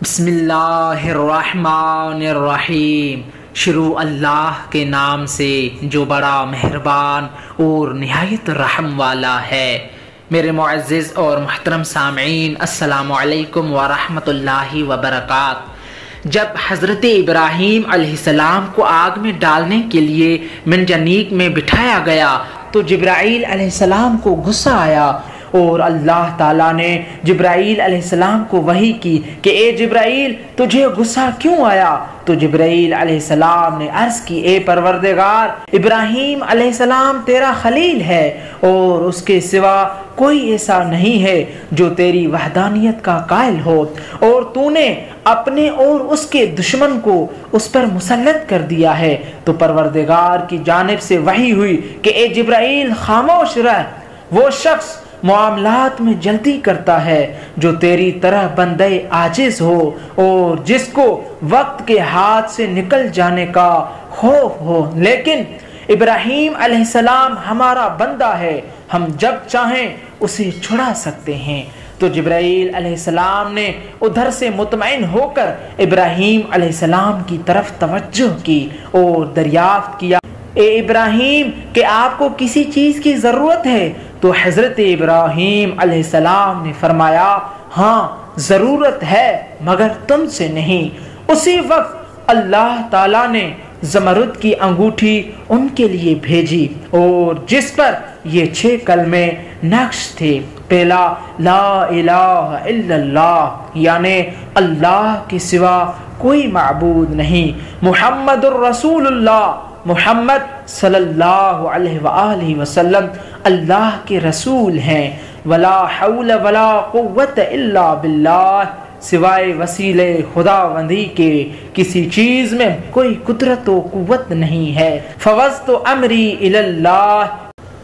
بسم اللہ الرحمن الرحیم۔ شروع اللہ کے نام سے جو بڑا مہربان اور نہایت رحم والا ہے۔ میرے معزز اور محترم سامعین، السلام علیکم ورحمۃ اللہ وبرکاتہ۔ جب حضرت ابراہیم علیہ السلام کو آگ میں ڈالنے کے لیے منجنیق میں بٹھایا گیا تو جبرائیل علیہ السلام کو غصہ آیا اور اللہ تعالیٰ نے جبرائیل علیہ السلام کو وحی کی کہ اے جبرائیل، تجھے غصہ کیوں آیا؟ تو جبرائیل علیہ السلام نے عرض کی، اے پروردگار، ابراہیم علیہ السلام تیرا خلیل ہے اور اس کے سوا کوئی ایسا نہیں ہے جو تیری وحدانیت کا قائل ہو، اور تو نے اپنے اور اس کے دشمن کو اس پر مسلط کر دیا ہے۔ تو پروردگار کی جانب سے وحی ہوئی کہ اے جبرائیل، خاموش رہ، وہ شخص معاملات میں جلدی کرتا ہے جو تیری طرح بندے عاجز ہو اور جس کو وقت کے ہاتھ سے نکل جانے کا خوف ہو، لیکن ابراہیم علیہ السلام ہمارا بندہ ہے، ہم جب چاہیں اسے چھڑا سکتے ہیں۔ تو جبرائیل علیہ السلام نے ادھر سے مطمئن ہو کر ابراہیم علیہ السلام کی طرف توجہ کی اور دریافت کیا، اے ابراہیم، کہ آپ کو کسی چیز کی ضرورت ہے؟ تو حضرت ابراہیم علیہ السلام نے فرمایا، ہاں ضرورت ہے، مگر تم سے نہیں۔ اسی وقت اللہ تعالیٰ نے زمرد کی انگوٹھی ان کے لیے بھیجی اور جس پر یہ 6 کلمے نقش تھے۔ پہلا، لا الہ الا اللہ، یعنی اللہ کے سوا کوئی معبود نہیں، محمد الرسول اللہ، محمد صلی اللہ علیہ وآلہ وسلم اللہ کے رسول ہیں، ولا حول ولا قوت الا باللہ، سوائے وسیلے خداوندی کے کسی چیز میں کوئی قدرت و قوت نہیں ہے۔ فوضت امری الی اللہ،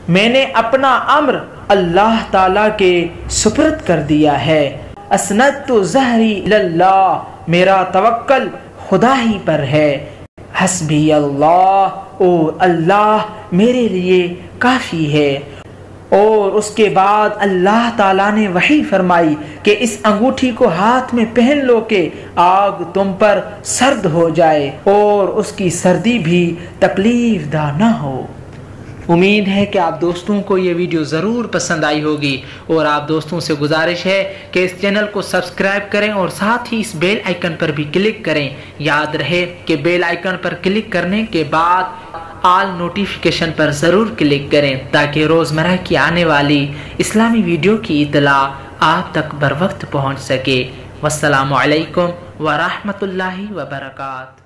میں نے اپنا امر اللہ تعالیٰ کے سپرد کر دیا ہے۔ اسندت ظہری الی اللہ، میرا توکل خدا ہی پر ہے۔ حسبی اللہ، اور اللہ میرے لیے کافی ہے۔ اور اس کے بعد اللہ تعالیٰ نے وحی فرمائی کہ اس انگوٹھی کو ہاتھ میں پہن لو کہ آگ تم پر سرد ہو جائے اور اس کی سردی بھی تکلیف دہ نہ ہو۔ امید ہے کہ آپ دوستوں کو یہ ویڈیو ضرور پسند آئی ہوگی، اور آپ دوستوں سے گزارش ہے کہ اس چینل کو سبسکرائب کریں اور ساتھ ہی اس بیل آئیکن پر بھی کلک کریں۔ یاد رہے کہ بیل آئیکن پر کلک کرنے کے بعد آل نوٹیفیکیشن پر ضرور کلک کریں تاکہ روزمرہ کی آنے والی اسلامی ویڈیو کی اطلاع آپ تک بر وقت پہنچ سکے۔ والسلام علیکم ورحمۃ اللہ وبرکاتہ۔